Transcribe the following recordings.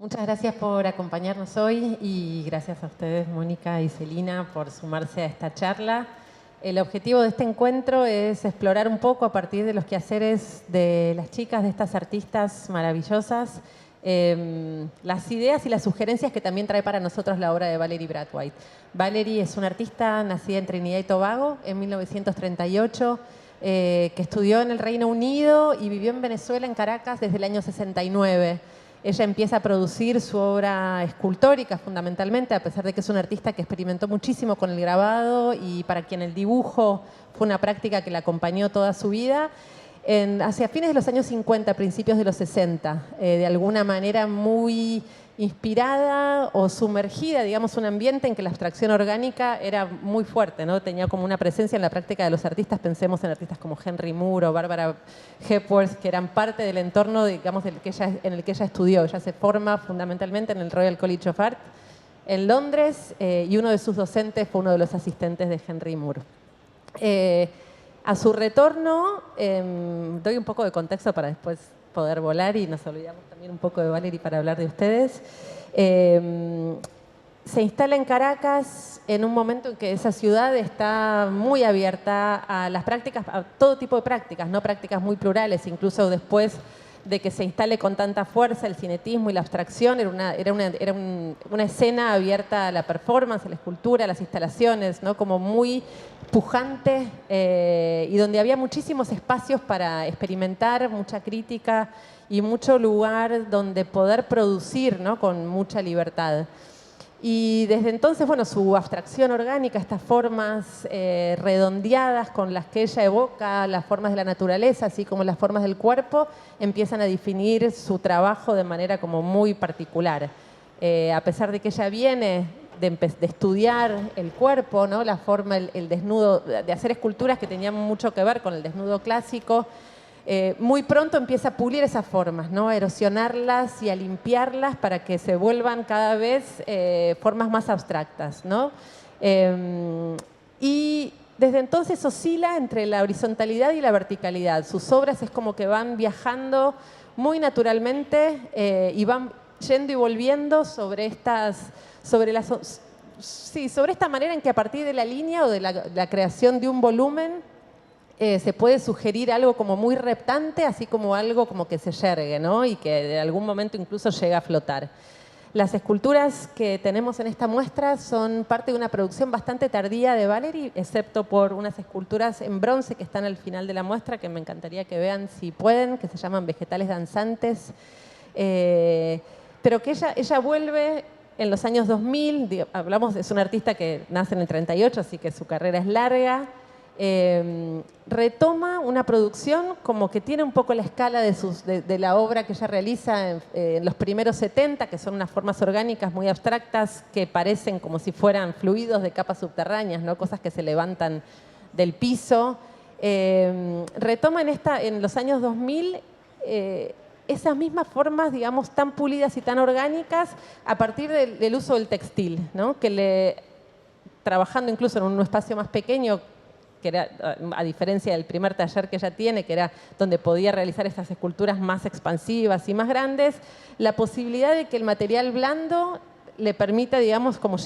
Muchas gracias por acompañarnos hoy y gracias a ustedes, Mónica y Celina, por sumarse a esta charla. El objetivo de este encuentro es explorar un poco a partir de los quehaceres de las chicas, de estas artistas maravillosas, las ideas y las sugerencias que también trae para nosotros la obra de Valerie Brathwaite. Valerie es una artista nacida en Trinidad y Tobago en 1938, que estudió en el Reino Unido y vivió en Venezuela, en Caracas, desde el año 69. Ella empieza a producir su obra escultórica fundamentalmente, a pesar de que es una artista que experimentó muchísimo con el grabado y para quien el dibujo fue una práctica que la acompañó toda su vida. Hacia fines de los años 50, principios de los 60, de alguna manera muy inspirada o sumergida, digamos, un ambiente en que la abstracción orgánica era muy fuerte, ¿no? Tenía como una presencia en la práctica de los artistas. Pensemos en artistas como Henry Moore o Barbara Hepworth, que eran parte del entorno, digamos, en el que ella estudió. Ella se forma fundamentalmente en el Royal College of Art en Londres, y uno de sus docentes fue uno de los asistentes de Henry Moore. A su retorno, doy un poco de contexto para después poder volar y nos olvidamos también un poco de Valerie para hablar de ustedes. Se instala en Caracas en un momento en que esa ciudad está muy abierta a las prácticas, a todo tipo de prácticas, no prácticas muy plurales, incluso después de que se instale con tanta fuerza el cinetismo y la abstracción, era una escena abierta a la performance, a la escultura, a las instalaciones, ¿no? Como muy pujante, y donde había muchísimos espacios para experimentar, mucha crítica y mucho lugar donde poder producir, ¿no? Con mucha libertad. Y desde entonces, bueno, su abstracción orgánica, estas formas redondeadas con las que ella evoca las formas de la naturaleza, así como las formas del cuerpo, empiezan a definir su trabajo de manera como muy particular. A pesar de que ella viene de estudiar el cuerpo, ¿no? La forma, el desnudo, de hacer esculturas que tenían mucho que ver con el desnudo clásico, muy pronto empieza a pulir esas formas, ¿no? A erosionarlas y a limpiarlas para que se vuelvan cada vez formas más abstractas, ¿no? Y desde entonces oscila entre la horizontalidad y la verticalidad. Sus obras es como que van viajando muy naturalmente, y van yendo y volviendo sobre esta manera en que a partir de la línea o de la creación de un volumen se puede sugerir algo como muy reptante, así como algo como que se yergue, ¿no? Y que de algún momento incluso llega a flotar. Las esculturas que tenemos en esta muestra son parte de una producción bastante tardía de Valerie, excepto por unas esculturas en bronce que están al final de la muestra, que me encantaría que vean si pueden, que se llaman Vegetales Danzantes. Pero que ella vuelve en los años 2000, es una artista que nace en el 38, así que su carrera es larga. Retoma una producción como que tiene un poco la escala de la obra que ella realiza en los primeros 70, que son unas formas orgánicas muy abstractas que parecen como si fueran fluidos de capas subterráneas, ¿no? Cosas que se levantan del piso. Retoma en los años 2000 esas mismas formas, digamos, tan pulidas y tan orgánicas a partir del uso del textil, ¿no? Trabajando incluso en un espacio más pequeño, que era, a diferencia del primer taller que ella tiene, que era donde podía realizar estas esculturas más expansivas y más grandes, la posibilidad de que el material blando le permita, digamos, como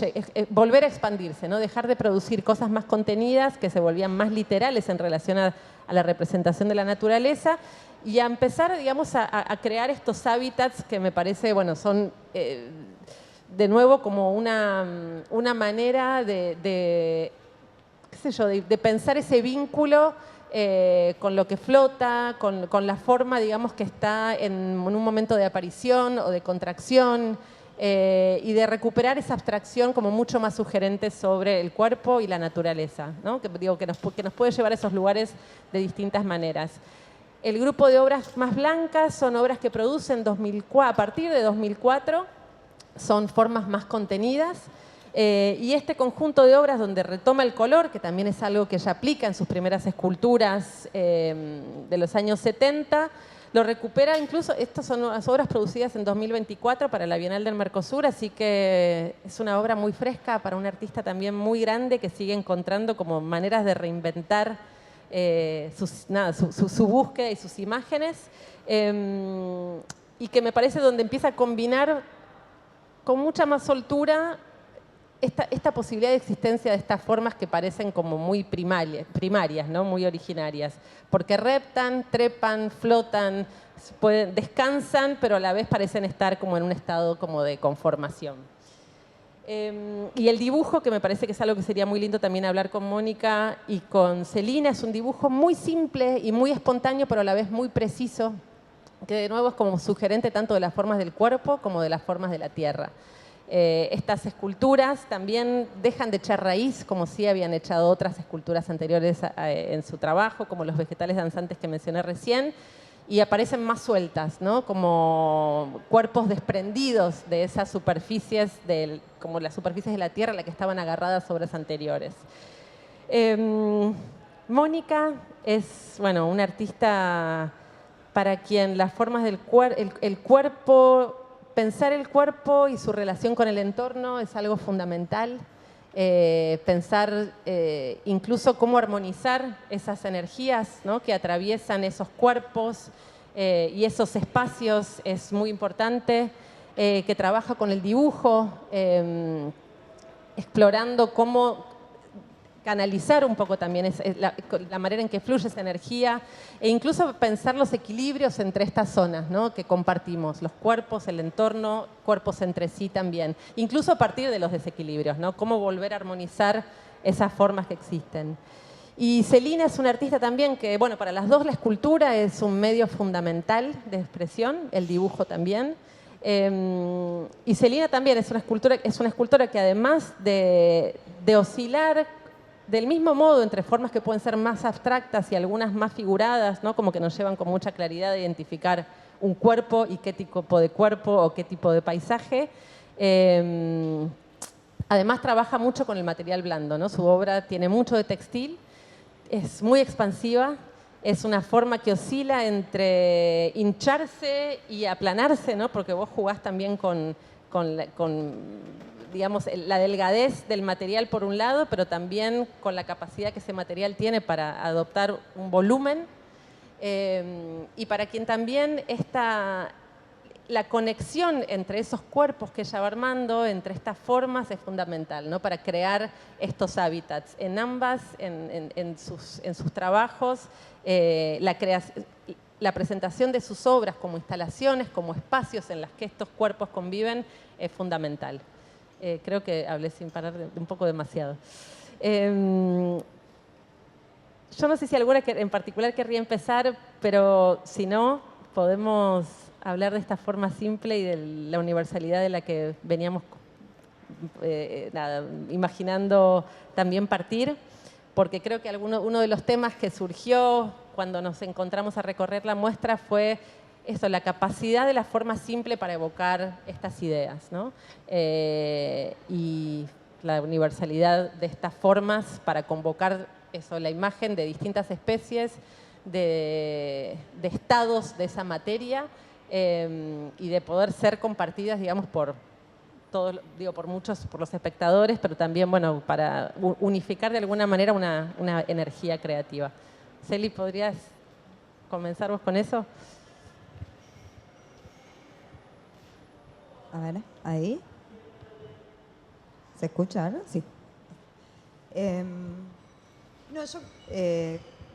volver a expandirse, ¿no? Dejar de producir cosas más contenidas que se volvían más literales en relación a la representación de la naturaleza y a empezar, digamos, a crear estos hábitats que me parece, bueno, son de nuevo como una manera de pensar ese vínculo con lo que flota, con la forma, digamos, que está en un momento de aparición o de contracción, y de recuperar esa abstracción como mucho más sugerente sobre el cuerpo y la naturaleza, ¿no? Que nos puede llevar a esos lugares de distintas maneras. El grupo de obras más blancas son obras que producen a partir de 2004, son formas más contenidas. Y este conjunto de obras donde retoma el color, que también es algo que ella aplica en sus primeras esculturas de los años 70, lo recupera incluso. Estas son las obras producidas en 2024 para la Bienal del Mercosur, así que es una obra muy fresca para un artista también muy grande que sigue encontrando como maneras de reinventar su búsqueda y sus imágenes, y que me parece donde empieza a combinar con mucha más soltura esta posibilidad de existencia de estas formas que parecen como muy primarias, ¿no? Muy originarias, porque reptan, trepan, flotan, descansan, pero a la vez parecen estar como en un estado como de conformación. Y el dibujo, que me parece que es algo que sería muy lindo también hablar con Mónica y con Celina, es un dibujo muy simple y muy espontáneo, pero a la vez muy preciso, que de nuevo es como sugerente tanto de las formas del cuerpo como de las formas de la tierra. Estas esculturas también dejan de echar raíz, como sí habían echado otras esculturas anteriores en su trabajo, como los vegetales danzantes que mencioné recién, y aparecen más sueltas, ¿no? Como cuerpos desprendidos de esas superficies, como las superficies de la tierra a las que estaban agarradas obras anteriores. Mónica es, bueno, una artista para quien las formas del el cuerpo, pensar el cuerpo y su relación con el entorno es algo fundamental. Pensar incluso cómo armonizar esas energías, ¿no? Que atraviesan esos cuerpos y esos espacios es muy importante. Que trabaja con el dibujo, explorando cómo canalizar un poco también la manera en que fluye esa energía e incluso pensar los equilibrios entre estas zonas, ¿no? Que compartimos, los cuerpos, el entorno, cuerpos entre sí también, incluso a partir de los desequilibrios, ¿no? Cómo volver a armonizar esas formas que existen. Y Celina es una artista también que, bueno, para las dos la escultura es un medio fundamental de expresión, el dibujo también. Y Celina también es una escultora que además de oscilar del mismo modo entre formas que pueden ser más abstractas y algunas más figuradas, ¿no? Como que nos llevan con mucha claridad a identificar un cuerpo y qué tipo de cuerpo o qué tipo de paisaje. Además trabaja mucho con el material blando, ¿no? Su obra tiene mucho de textil, es muy expansiva, es una forma que oscila entre hincharse y aplanarse, ¿no? Porque vos jugás también con digamos, la delgadez del material por un lado, pero también con la capacidad que ese material tiene para adoptar un volumen. Y para quien también la conexión entre esos cuerpos que ella va armando, entre estas formas, es fundamental, ¿no? Para crear estos hábitats. En ambas, en sus trabajos, la presentación de sus obras como instalaciones, como espacios en los que estos cuerpos conviven, es fundamental. Creo que hablé sin parar un poco demasiado. Yo no sé si alguna en particular querría empezar, pero si no, podemos hablar de esta forma simple y de la universalidad de la que veníamos imaginando también partir, porque creo que uno de los temas que surgió cuando nos encontramos a recorrer la muestra fue eso, la capacidad de la forma simple para evocar estas ideas, ¿no? Y la universalidad de estas formas para convocar eso, la imagen de distintas especies, de estados de esa materia y de poder ser compartidas, digamos, por muchos, por los espectadores, pero también, bueno, para unificar de alguna manera una energía creativa. Celi, ¿podrías comenzar vos con eso? A ver, ahí. ¿Se escucha? ¿No? Sí. No, yo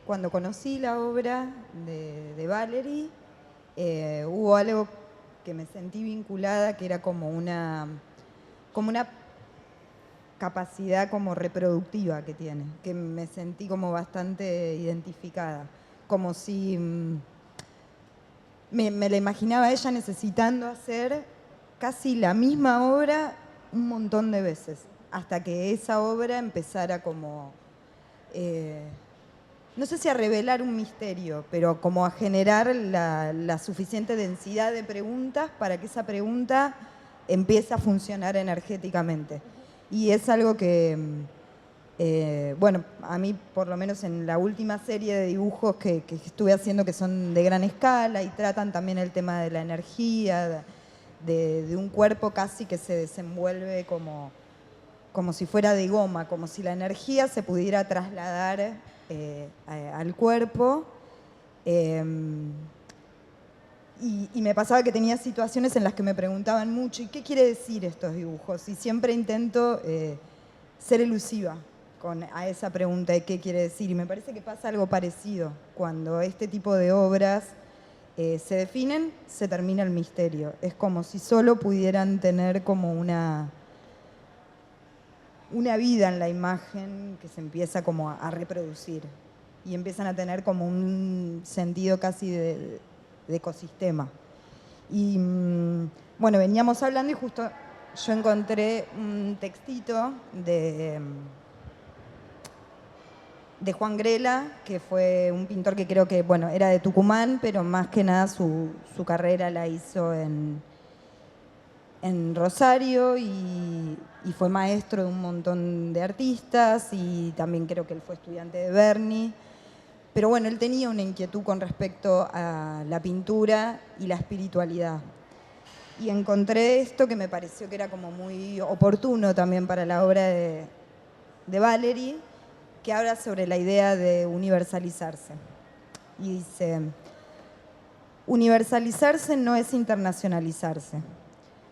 cuando conocí la obra de Valerie, hubo algo que me sentí vinculada, que era como una capacidad como reproductiva que tiene, que me sentí como bastante identificada, como si me la imaginaba ella necesitando hacer casi la misma obra un montón de veces, hasta que esa obra empezara como, no sé si a revelar un misterio, pero como a generar la suficiente densidad de preguntas para que esa pregunta empiece a funcionar energéticamente. Y es algo que, bueno, a mí por lo menos en la última serie de dibujos que estuve haciendo, que son de gran escala y tratan también el tema de la energía, de un cuerpo casi que se desenvuelve como si fuera de goma, como si la energía se pudiera trasladar al cuerpo. Y me pasaba que tenía situaciones en las que me preguntaban mucho, ¿y qué quiere decir estos dibujos? Y siempre intento ser elusiva a esa pregunta de qué quiere decir. Y me parece que pasa algo parecido. Cuando este tipo de obras se definen, se termina el misterio. Es como si solo pudieran tener como una vida en la imagen que se empieza como a reproducir. Y empiezan a tener como un sentido casi de ecosistema. Y bueno, veníamos hablando y justo yo encontré un textito de Juan Grela, que fue un pintor que creo que, bueno, era de Tucumán, pero más que nada su carrera la hizo en Rosario y fue maestro de un montón de artistas y también creo que él fue estudiante de Berni. Pero bueno, él tenía una inquietud con respecto a la pintura y la espiritualidad. Y encontré esto que me pareció que era como muy oportuno también para la obra de Valery, que habla sobre la idea de universalizarse. Y dice, universalizarse no es internacionalizarse.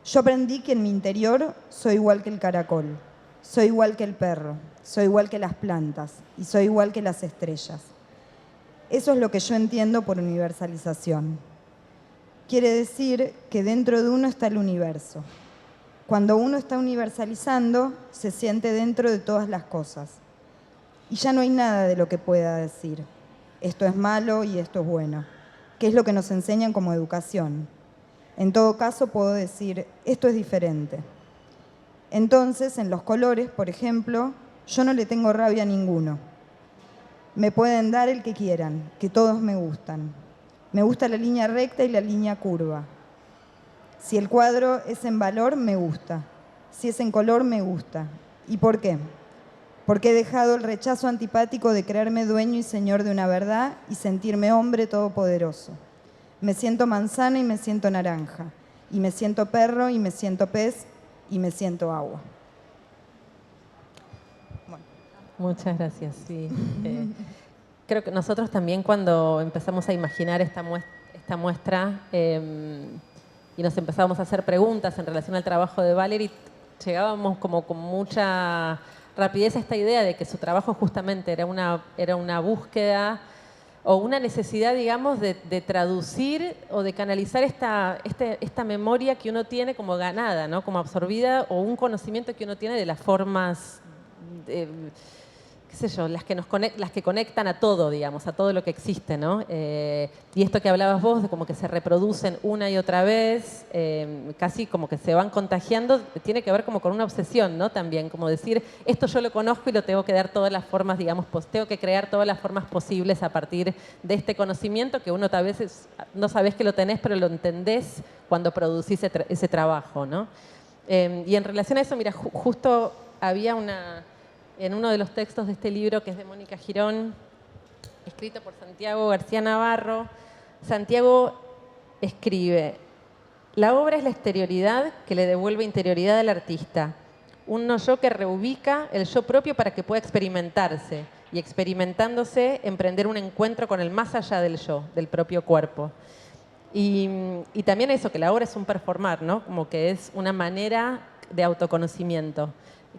Yo aprendí que en mi interior soy igual que el caracol, soy igual que el perro, soy igual que las plantas y soy igual que las estrellas. Eso es lo que yo entiendo por universalización. Quiere decir que dentro de uno está el universo. Cuando uno está universalizando, se siente dentro de todas las cosas. Y ya no hay nada de lo que pueda decir. Esto es malo y esto es bueno, que es lo que nos enseñan como educación. En todo caso, puedo decir, esto es diferente. Entonces, en los colores, por ejemplo, yo no le tengo rabia a ninguno. Me pueden dar el que quieran, que todos me gustan. Me gusta la línea recta y la línea curva. Si el cuadro es en valor, me gusta. Si es en color, me gusta. ¿Y por qué? Porque he dejado el rechazo antipático de creerme dueño y señor de una verdad y sentirme hombre todopoderoso. Me siento manzana y me siento naranja. Y me siento perro y me siento pez y me siento agua. Bueno. Muchas gracias, sí. Creo que nosotros también cuando empezamos a imaginar esta muestra y nos empezamos a hacer preguntas en relación al trabajo de Valery, llegábamos como con mucha rapidez a esta idea de que su trabajo justamente era una búsqueda o una necesidad, digamos, de traducir o de canalizar esta memoria que uno tiene como ganada, ¿no? Como absorbida, o un conocimiento que uno tiene de las formas, qué sé yo, las que conectan a todo, digamos, a todo lo que existe, ¿no? Y esto que hablabas vos, de como que se reproducen una y otra vez, casi como que se van contagiando, tiene que ver como con una obsesión, ¿no? También, como decir, esto yo lo conozco y lo tengo que dar todas las formas, digamos, tengo que crear todas las formas posibles a partir de este conocimiento que uno a veces no sabés que lo tenés, pero lo entendés cuando producís ese trabajo, ¿no? Y en relación a eso, mira, justo había en uno de los textos de este libro, que es de Mónica Girón, escrito por Santiago García Navarro, Santiago escribe: la obra es la exterioridad que le devuelve interioridad al artista, un no yo que reubica el yo propio para que pueda experimentarse y, experimentándose, emprender un encuentro con el más allá del yo, del propio cuerpo. Y también eso, que la obra es un performar, ¿no? Como que es una manera de autoconocimiento.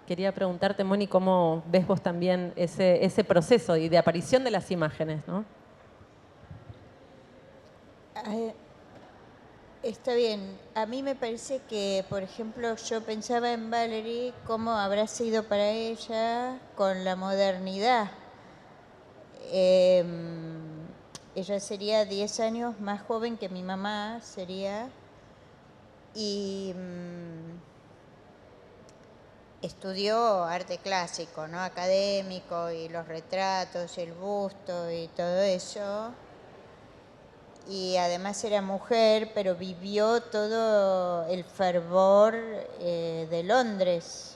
Quería preguntarte, Moni, ¿cómo ves vos también ese proceso y de aparición de las imágenes, ¿no? Está bien. A mí me parece que, por ejemplo, yo pensaba en Valery, cómo habrá sido para ella con la modernidad. Ella sería 10 años más joven que mi mamá, sería, y estudió arte clásico, ¿no? Académico, y los retratos, y el busto, y todo eso. Y además era mujer, pero vivió todo el fervor de Londres,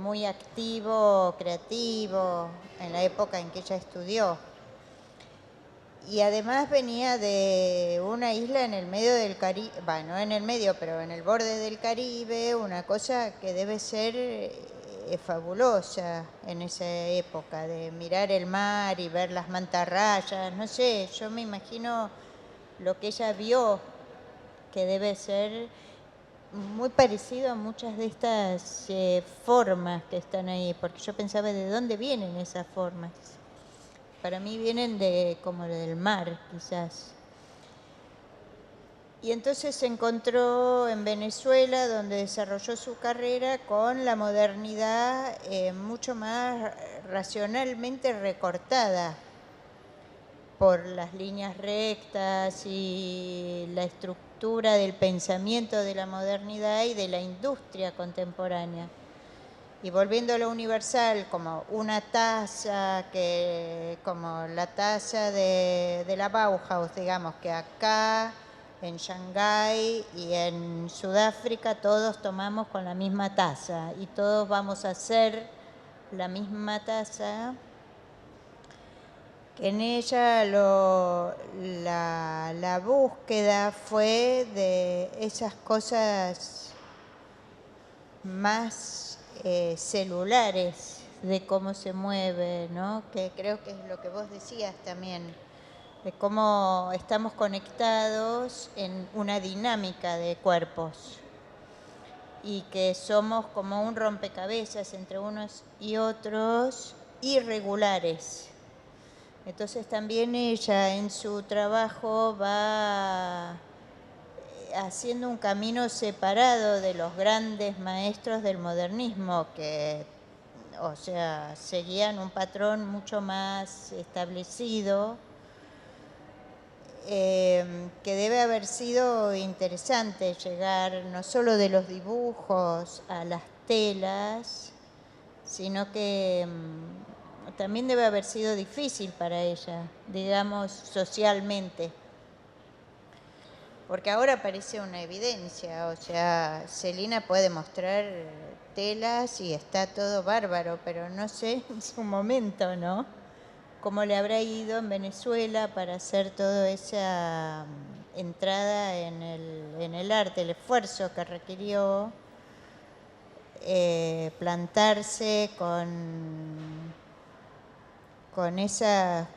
muy activo, creativo, en la época en que ella estudió. Y además venía de una isla en el medio del Caribe, bueno, no en el medio, pero en el borde del Caribe, una cosa que debe ser fabulosa en esa época, de mirar el mar y ver las mantarrayas, no sé, yo me imagino lo que ella vio que debe ser muy parecido a muchas de estas formas que están ahí, porque yo pensaba de dónde vienen esas formas. Para mí vienen como del mar, quizás. Y entonces se encontró en Venezuela, donde desarrolló su carrera con la modernidad mucho más racionalmente recortada por las líneas rectas y la estructura del pensamiento de la modernidad y de la industria contemporánea. Y volviendo a lo universal, como una taza, como la taza de la Bauhaus, digamos, que acá en Shanghái y en Sudáfrica todos tomamos con la misma taza y todos vamos a hacer la misma taza, que en ella la búsqueda fue de esas cosas más celulares, de cómo se mueve, ¿no? Que creo que es lo que vos decías también, de cómo estamos conectados en una dinámica de cuerpos y que somos como un rompecabezas entre unos y otros irregulares. Entonces también ella en su trabajo va haciendo un camino separado de los grandes maestros del modernismo que, o sea, seguían un patrón mucho más establecido, que debe haber sido interesante llegar no solo de los dibujos a las telas, sino que también debe haber sido difícil para ella, digamos, socialmente. Porque ahora parece una evidencia, o sea, Celina puede mostrar telas y está todo bárbaro, pero no sé en su momento, ¿no? Cómo le habrá ido en Venezuela para hacer toda esa entrada en el arte, el esfuerzo que requirió plantarse con esas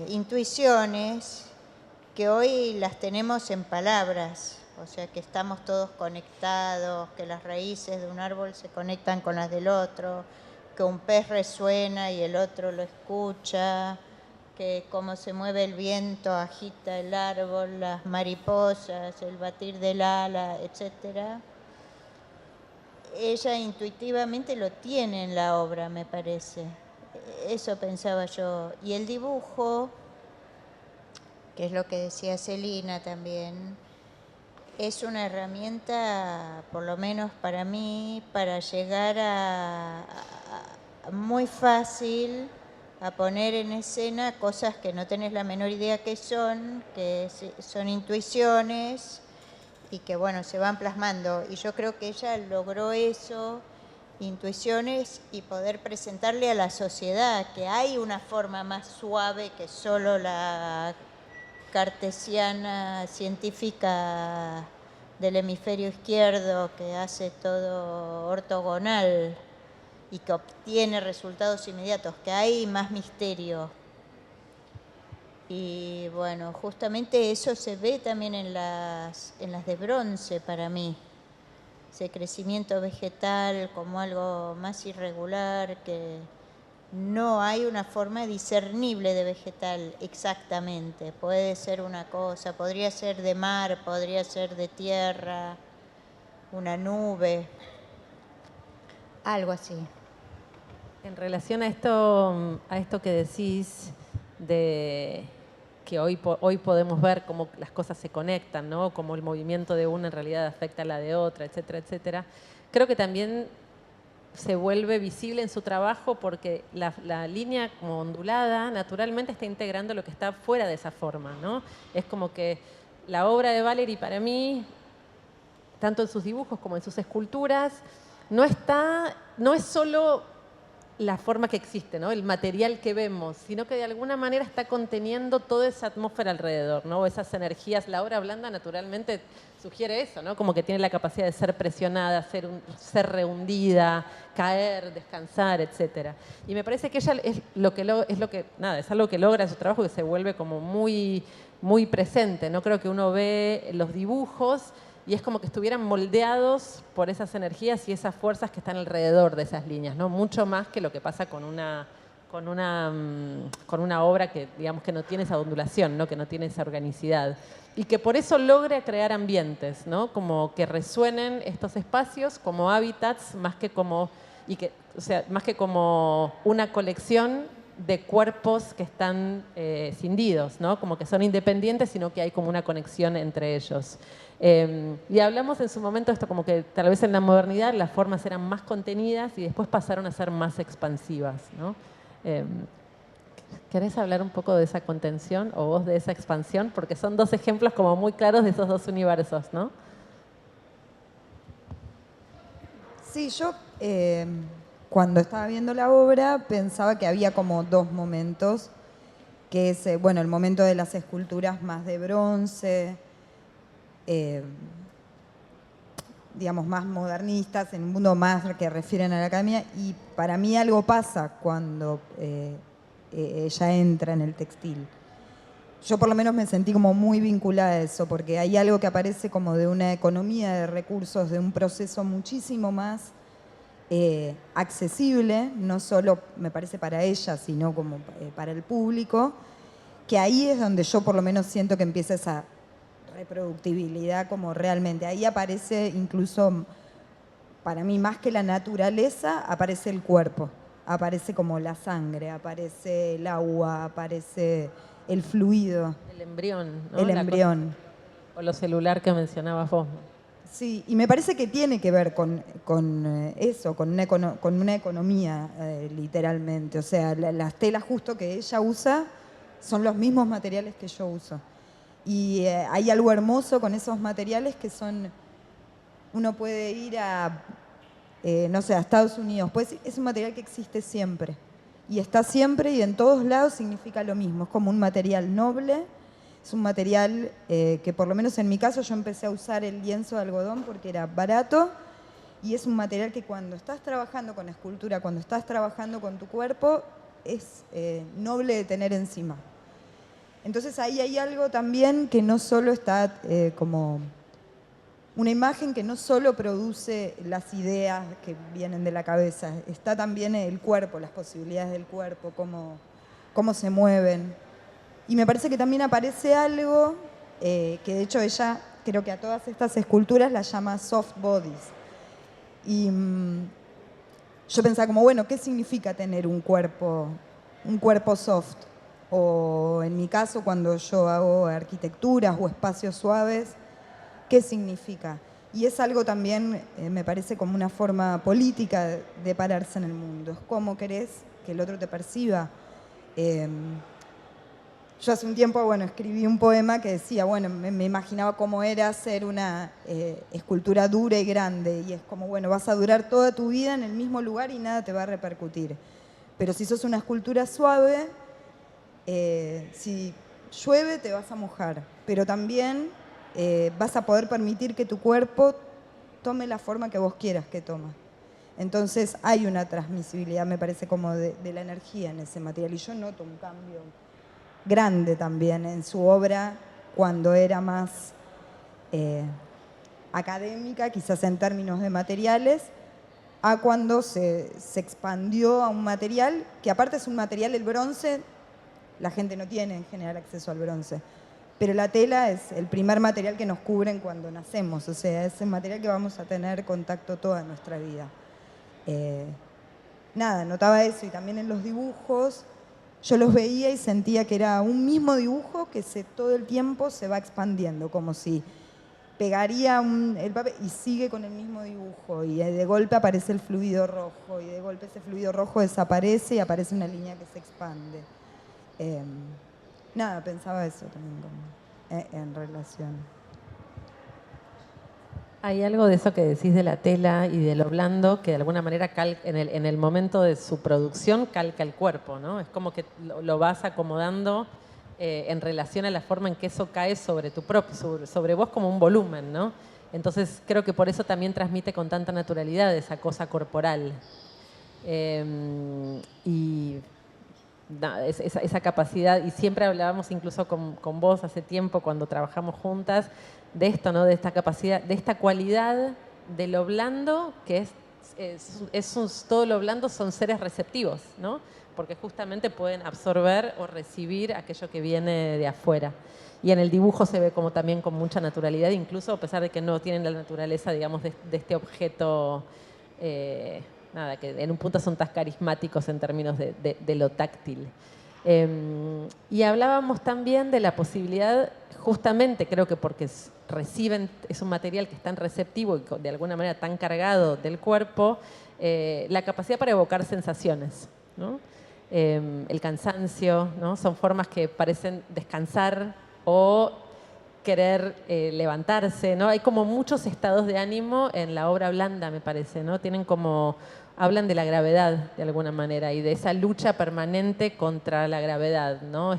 intuiciones que hoy las tenemos en palabras, o sea que estamos todos conectados, que las raíces de un árbol se conectan con las del otro, que un pez resuena y el otro lo escucha, que cómo se mueve el viento agita el árbol, las mariposas, el batir del ala, etcétera. Ella intuitivamente lo tiene en la obra, me parece. Eso pensaba yo. Y el dibujo, que es lo que decía Celina también, es una herramienta, por lo menos para mí, para llegar a muy fácil a poner en escena cosas que no tenés la menor idea que son intuiciones y que, bueno, se van plasmando. Y yo creo que ella logró eso, intuiciones, y poder presentarle a la sociedad que hay una forma más suave que solo la cartesiana científica del hemisferio izquierdo, que hace todo ortogonal y que obtiene resultados inmediatos, que hay más misterio. Y bueno, justamente eso se ve también en las de bronce para mí. Ese crecimiento vegetal como algo más irregular, que no hay una forma discernible de vegetal exactamente. Puede ser una cosa, podría ser de mar, podría ser de tierra, una nube, algo así. En relación a esto que decís de que hoy podemos ver cómo las cosas se conectan, ¿no? Cómo el movimiento de una en realidad afecta a la de otra, etcétera, etcétera. Creo que también se vuelve visible en su trabajo porque la línea como ondulada naturalmente está integrando lo que está fuera de esa forma, ¿no? Es como que la obra de Valery para mí, tanto en sus dibujos como en sus esculturas, no es solo la forma que existe, ¿no? El material que vemos, sino que de alguna manera está conteniendo toda esa atmósfera alrededor, ¿no? Esas energías. La obra blanda naturalmente sugiere eso, ¿no? Como que tiene la capacidad de ser presionada, ser rehundida, caer, descansar, etcétera. Y me parece que ella es algo que logra su trabajo, que se vuelve como muy, muy presente, ¿no? Creo que uno ve los dibujos y es como que estuvieran moldeados por esas energías y esas fuerzas que están alrededor de esas líneas, ¿no? Mucho más que lo que pasa con una obra que, digamos, que no tiene esa ondulación, ¿no? Que no tiene esa organicidad. Y que por eso logra crear ambientes, ¿no? Como que resuenen estos espacios como hábitats, más que como una colección de cuerpos que están cindidos, ¿no? Como que son independientes, sino que hay como una conexión entre ellos. Y hablamos en su momento esto como que tal vez en la modernidad las formas eran más contenidas y después pasaron a ser más expansivas, ¿no? ¿Querés hablar un poco de esa contención o vos de esa expansión? Porque son dos ejemplos como muy claros de esos dos universos, ¿no? Sí, yo cuando estaba viendo la obra pensaba que había como dos momentos, que es, bueno, el momento de las esculturas más de bronce, digamos, más modernistas, en un mundo más que refieren a la academia, y para mí algo pasa cuando ella entra en el textil. Yo por lo menos me sentí como muy vinculada a eso, porque hay algo que aparece como de una economía de recursos, de un proceso muchísimo más accesible, no solo me parece para ella, sino como para el público, que ahí es donde yo por lo menos siento que empieza esa reproductibilidad como realmente. Ahí aparece incluso, para mí más que la naturaleza, aparece el cuerpo, aparece como la sangre, aparece el agua, aparece el fluido. El embrión, ¿no? El embrión. O lo celular que mencionabas vos. Sí, y me parece que tiene que ver con eso, con una economía, literalmente. O sea, las telas justo que ella usa son los mismos materiales que yo uso. Y hay algo hermoso con esos materiales que son, uno puede ir a, no sé, a Estados Unidos, pues es un material que existe siempre. Y está siempre y en todos lados significa lo mismo. Es como un material noble, es un material que por lo menos en mi caso yo empecé a usar el lienzo de algodón porque era barato y es un material que cuando estás trabajando con escultura, cuando estás trabajando con tu cuerpo, es noble de tener encima. Entonces ahí hay algo también que no solo está como una imagen que no solo produce las ideas que vienen de la cabeza, está también el cuerpo, las posibilidades del cuerpo, cómo se mueven. Y me parece que también aparece algo que de hecho ella, creo que a todas estas esculturas las llama soft bodies. Y yo pensaba como, bueno, ¿qué significa tener un cuerpo soft? O en mi caso, cuando yo hago arquitecturas o espacios suaves, ¿qué significa? Y es algo también, me parece, como una forma política de pararse en el mundo. Es cómo querés que el otro te perciba. Yo hace un tiempo, bueno, escribí un poema que decía, bueno, me imaginaba cómo era hacer una escultura dura y grande. Y es como, bueno, vas a durar toda tu vida en el mismo lugar y nada te va a repercutir. Pero si sos una escultura suave, si llueve te vas a mojar, pero también vas a poder permitir que tu cuerpo tome la forma que vos quieras que tome. Entonces hay una transmisibilidad, me parece, como de la energía en ese material. Y yo noto un cambio grande también en su obra cuando era más académica, quizás en términos de materiales, a cuando se expandió a un material, que aparte es un material, el bronce, la gente no tiene en general acceso al bronce. Pero la tela es el primer material que nos cubren cuando nacemos, o sea, es el material que vamos a tener contacto toda nuestra vida. Nada, notaba eso y también en los dibujos yo los veía y sentía que era un mismo dibujo que todo el tiempo se va expandiendo, como si pegaría el papel y sigue con el mismo dibujo y de golpe aparece el fluido rojo y de golpe ese fluido rojo desaparece y aparece una línea que se expande. Nada, pensaba eso también en relación. Hay algo de eso que decís de la tela y de lo blando que de alguna manera en el momento de su producción calca el cuerpo, ¿no? Es como que lo vas acomodando en relación a la forma en que eso cae sobre tu propio, sobre vos como un volumen, ¿no? Entonces creo que por eso también transmite con tanta naturalidad esa cosa corporal. Y nada, esa capacidad, y siempre hablábamos incluso con vos hace tiempo cuando trabajamos juntas, de esto, ¿no? De esta capacidad, de esta cualidad de lo blando, que todo lo blando son seres receptivos, ¿no? Porque justamente pueden absorber o recibir aquello que viene de afuera. Y en el dibujo se ve como también con mucha naturalidad, incluso a pesar de que no tienen la naturaleza, digamos, de este objeto, nada, que en un punto son tan carismáticos en términos de lo táctil. Y hablábamos también de la posibilidad, justamente creo que porque reciben, es un material que es tan receptivo y de alguna manera tan cargado del cuerpo, la capacidad para evocar sensaciones, ¿no? El cansancio, ¿no? Son formas que parecen descansar o querer levantarse, ¿no? Hay como muchos estados de ánimo en la obra blanda, me parece, ¿no? Tienen como, hablan de la gravedad de alguna manera y de esa lucha permanente contra la gravedad, ¿no?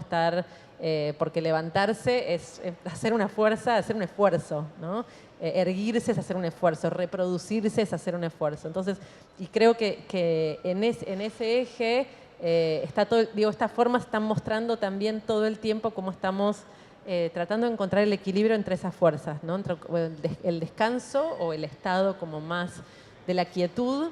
Porque levantarse es hacer una fuerza, hacer un esfuerzo, ¿no? Erguirse es hacer un esfuerzo, reproducirse es hacer un esfuerzo. Entonces, y creo que en ese eje está todo, digo, estas formas están mostrando también todo el tiempo cómo estamos tratando de encontrar el equilibrio entre esas fuerzas, ¿no? Entre el descanso o el estado como más de la quietud,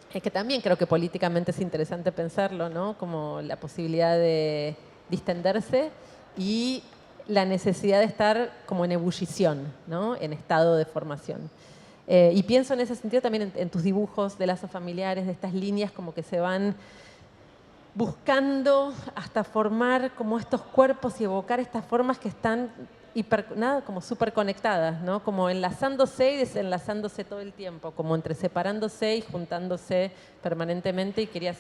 que también creo que políticamente es interesante pensarlo, ¿no? Como la posibilidad de distenderse y la necesidad de estar como en ebullición, ¿no? En estado de formación. Y pienso en ese sentido también en tus dibujos de lazos familiares, de estas líneas como que se van buscando hasta formar como estos cuerpos y evocar estas formas que están como súper conectadas, ¿no? Como enlazándose y desenlazándose todo el tiempo, como entre separándose y juntándose permanentemente. Y quería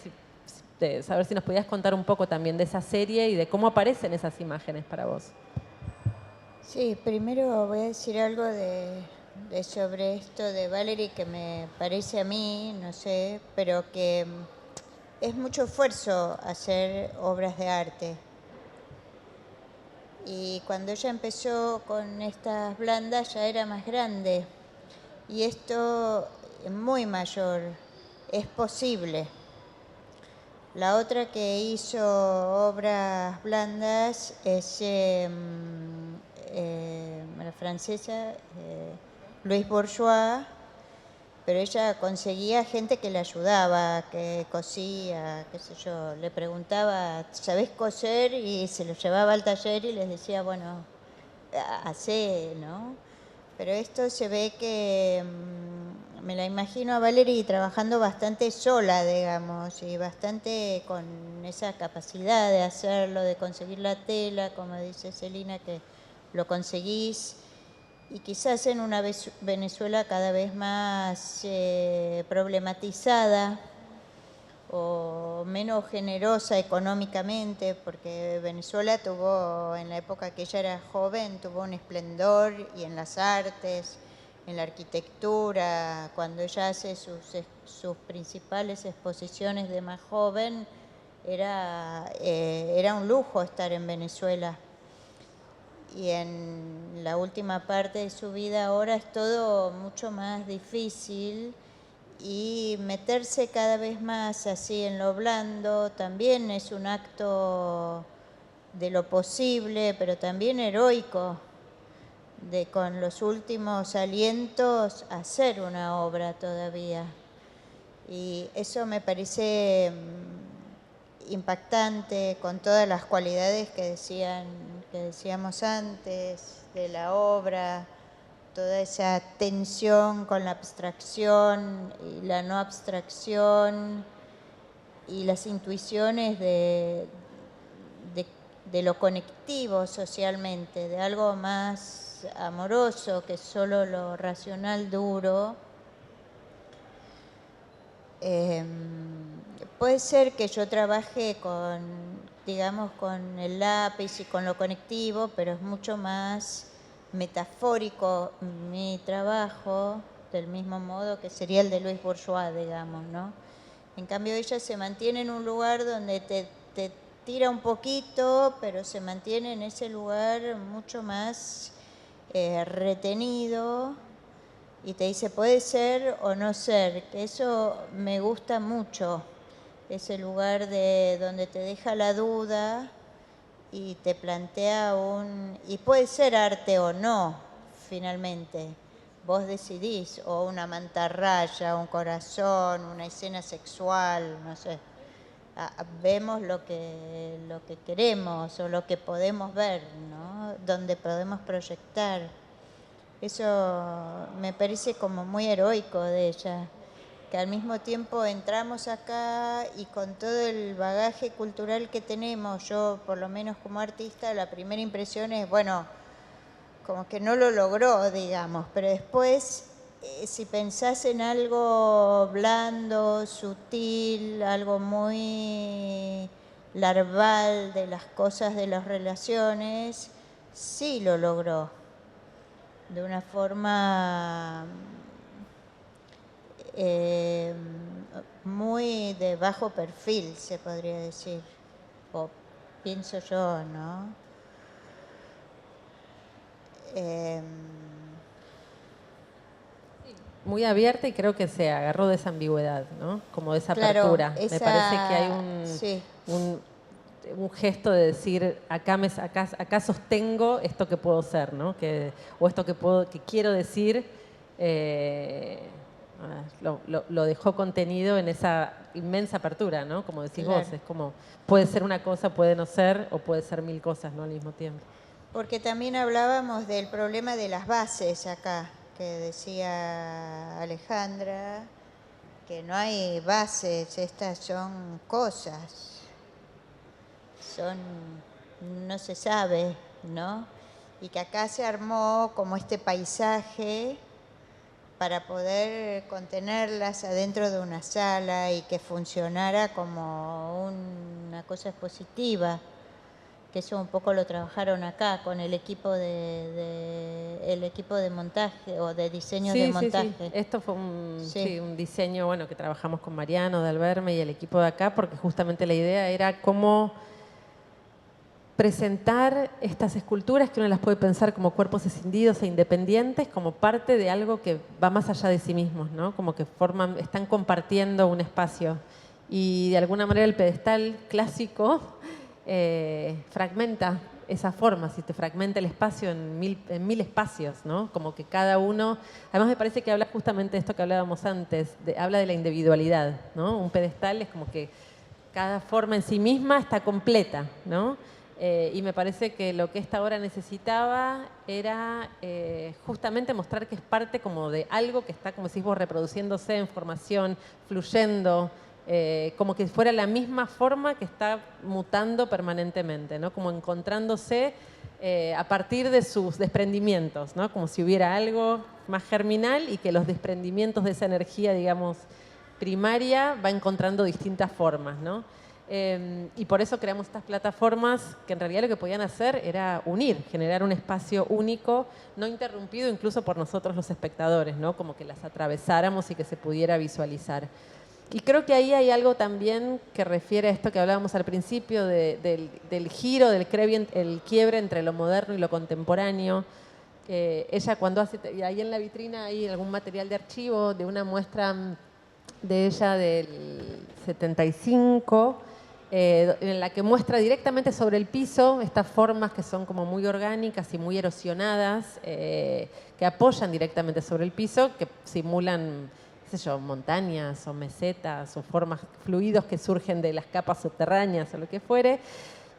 saber si nos podías contar un poco también de esa serie y de cómo aparecen esas imágenes para vos. Sí, primero voy a decir algo sobre esto de Valerie que me parece a mí, no sé, pero que es mucho esfuerzo hacer obras de arte. Y cuando ella empezó con estas blandas ya era más grande. Y esto es muy mayor, es posible. La otra que hizo obras blandas es la francesa Louise Bourgeois, pero ella conseguía gente que le ayudaba, que cosía, qué sé yo, le preguntaba, ¿sabés coser? Y se lo llevaba al taller y les decía, bueno, hacé, ¿no? Pero esto se ve que me la imagino a Valerie trabajando bastante sola, digamos, y bastante con esa capacidad de hacerlo, de conseguir la tela, como dice Celina, que lo conseguís. Y quizás en una Venezuela cada vez más problematizada o menos generosa económicamente, porque Venezuela tuvo, en la época que ella era joven, tuvo un esplendor y en las artes, en la arquitectura. Cuando ella hace sus principales exposiciones de más joven, era un lujo estar en Venezuela. Y en la última parte de su vida ahora es todo mucho más difícil y meterse cada vez más así en lo blando también es un acto de lo posible, pero también heroico, de con los últimos alientos hacer una obra todavía. Y eso me parece impactante, con todas las cualidades que decíamos antes de la obra, toda esa tensión con la abstracción y la no abstracción y las intuiciones de lo conectivo socialmente, de algo más amoroso que solo lo racional duro. Puede ser que yo trabaje con el lápiz y con lo conectivo, pero es mucho más metafórico mi trabajo, del mismo modo que sería el de Luis Bourgeois, digamos, ¿no? En cambio, ella se mantiene en un lugar donde te tira un poquito, pero se mantiene en ese lugar mucho más retenido y te dice, puede ser o no ser, que eso me gusta mucho, ese lugar de donde te deja la duda y te plantea y puede ser arte o no, finalmente. Vos decidís, o una mantarraya, un corazón, una escena sexual, no sé. Vemos lo que queremos o lo que podemos ver, ¿no? Donde podemos proyectar. Eso me parece como muy heroico de ella, que al mismo tiempo entramos acá y con todo el bagaje cultural que tenemos, yo por lo menos como artista, la primera impresión es, bueno, como que no lo logró, digamos, pero después, si pensás en algo blando, sutil, algo muy larval de las cosas de las relaciones, sí lo logró, de una forma muy de bajo perfil, se podría decir, o pienso yo, ¿no? Muy abierta y creo que se agarró de esa ambigüedad, ¿no? Como de esa Claro, apertura. Me parece que hay sí. un gesto de decir, acá sostengo esto que puedo ser, ¿no? O esto que quiero decir, lo dejó contenido en esa inmensa apertura, ¿no? Como decís Claro. vos, es como, puede ser una cosa, puede no ser, o puede ser mil cosas, ¿no? Al mismo tiempo. Porque también hablábamos del problema de las bases acá, que decía Alejandra, que no hay bases, estas son cosas, no se sabe, ¿no? Y que acá se armó como este paisaje para poder contenerlas adentro de una sala y que funcionara como una cosa expositiva, que eso un poco lo trabajaron acá con el equipo el equipo de montaje o de diseño de montaje. Sí. Esto fue un diseño, bueno, que trabajamos con Mariano de Alberme y el equipo de acá, porque justamente la idea era cómo presentar estas esculturas que uno las puede pensar como cuerpos escindidos e independientes, como parte de algo que va más allá de sí mismos, ¿no? Como que están compartiendo un espacio. Y de alguna manera el pedestal clásico fragmenta esa forma, si te fragmenta el espacio en mil espacios, ¿no? Como que cada uno, además me parece que habla justamente de esto que hablábamos antes, habla de la individualidad, ¿no? Un pedestal es como que cada forma en sí misma está completa, ¿no? Y me parece que lo que esta obra necesitaba era justamente mostrar que es parte como de algo que está, como decís vos, reproduciéndose en formación, fluyendo, como que fuera la misma forma que está mutando permanentemente, ¿no? Como encontrándose a partir de sus desprendimientos, ¿no? Como si hubiera algo más germinal y que los desprendimientos de esa energía, digamos, primaria va encontrando distintas formas, ¿no? Y por eso creamos estas plataformas que en realidad lo que podían hacer era unir, generar un espacio único, no interrumpido incluso por nosotros los espectadores, ¿no? Como que las atravesáramos y que se pudiera visualizar. Y creo que ahí hay algo también que refiere a esto que hablábamos al principio del giro, el quiebre entre lo moderno y lo contemporáneo. Ella cuando hace, ahí en la vitrina hay algún material de archivo de una muestra de ella del 75, en la que muestra directamente sobre el piso estas formas que son como muy orgánicas y muy erosionadas, que apoyan directamente sobre el piso, que simulan, qué sé yo, montañas o mesetas o formas, fluidos que surgen de las capas subterráneas o lo que fuere.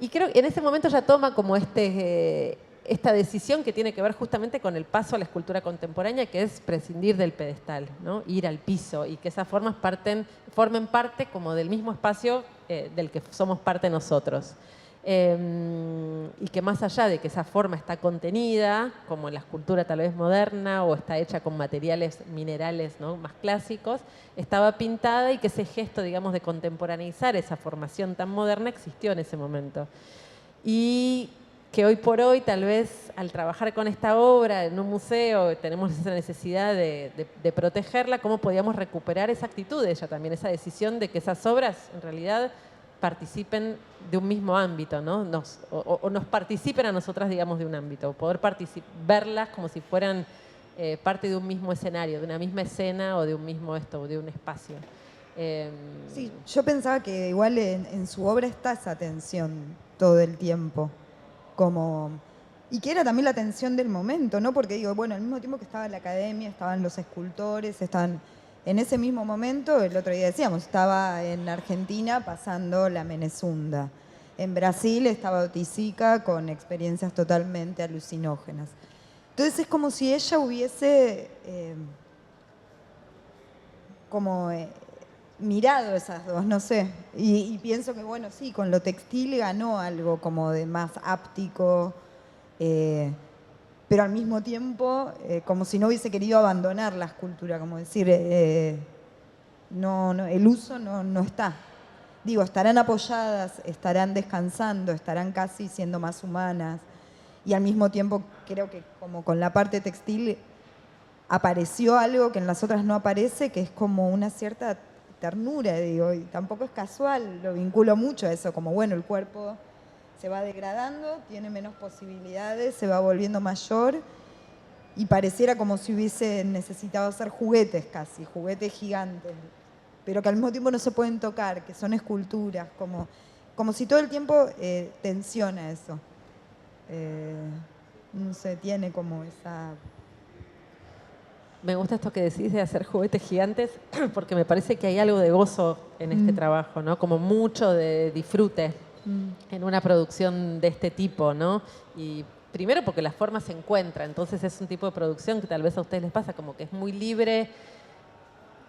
Y creo que en ese momento ya toma como esta decisión que tiene que ver justamente con el paso a la escultura contemporánea, que es prescindir del pedestal, ¿no? Ir al piso y que esas formas formen parte como del mismo espacio del que somos parte nosotros. Y que más allá de que esa forma está contenida, como en la escultura tal vez moderna o está hecha con materiales minerales, ¿no? Más clásicos, estaba pintada y que ese gesto, digamos, de contemporaneizar esa formación tan moderna existió en ese momento. Y que hoy por hoy, tal vez, al trabajar con esta obra en un museo, tenemos esa necesidad de protegerla, cómo podíamos recuperar esa actitud de ella también, esa decisión de que esas obras, en realidad, participen de un mismo ámbito, ¿no? O nos participen a nosotras, digamos, de un ámbito, poder verlas como si fueran parte de un mismo escenario, de una misma escena o de un mismo o de un espacio. Sí, yo pensaba que igual en su obra está esa tensión todo el tiempo, como, y que era también la tensión del momento, ¿no? Porque digo, bueno, al mismo tiempo que estaba la academia, estaban los escultores, estaban en ese mismo momento, el otro día decíamos, estaba en Argentina pasando la Menezunda. En Brasil estaba Oiticica con experiencias totalmente alucinógenas. Entonces es como si ella hubiese mirado esas dos, no sé. Y pienso que, bueno, sí, con lo textil ganó algo como de más áptico, pero al mismo tiempo como si no hubiese querido abandonar la escultura, como decir, no, el uso no está. Digo, estarán apoyadas, estarán descansando, estarán casi siendo más humanas. Y al mismo tiempo creo que como con la parte textil apareció algo que en las otras no aparece, que es como una cierta ternura, digo, y tampoco es casual, lo vinculo mucho a eso, como bueno, el cuerpo se va degradando, tiene menos posibilidades, se va volviendo mayor y pareciera como si hubiese necesitado hacer juguetes casi, juguetes gigantes, pero que al mismo tiempo no se pueden tocar, que son esculturas, como si todo el tiempo tensiona eso. No sé, tiene como esa... Me gusta esto que decís de hacer juguetes gigantes, porque me parece que hay algo de gozo en este trabajo, ¿no? Como mucho de disfrute en una producción de este tipo, ¿no? Y primero porque la forma se encuentra, entonces es un tipo de producción que tal vez a ustedes les pasa, como que es muy libre,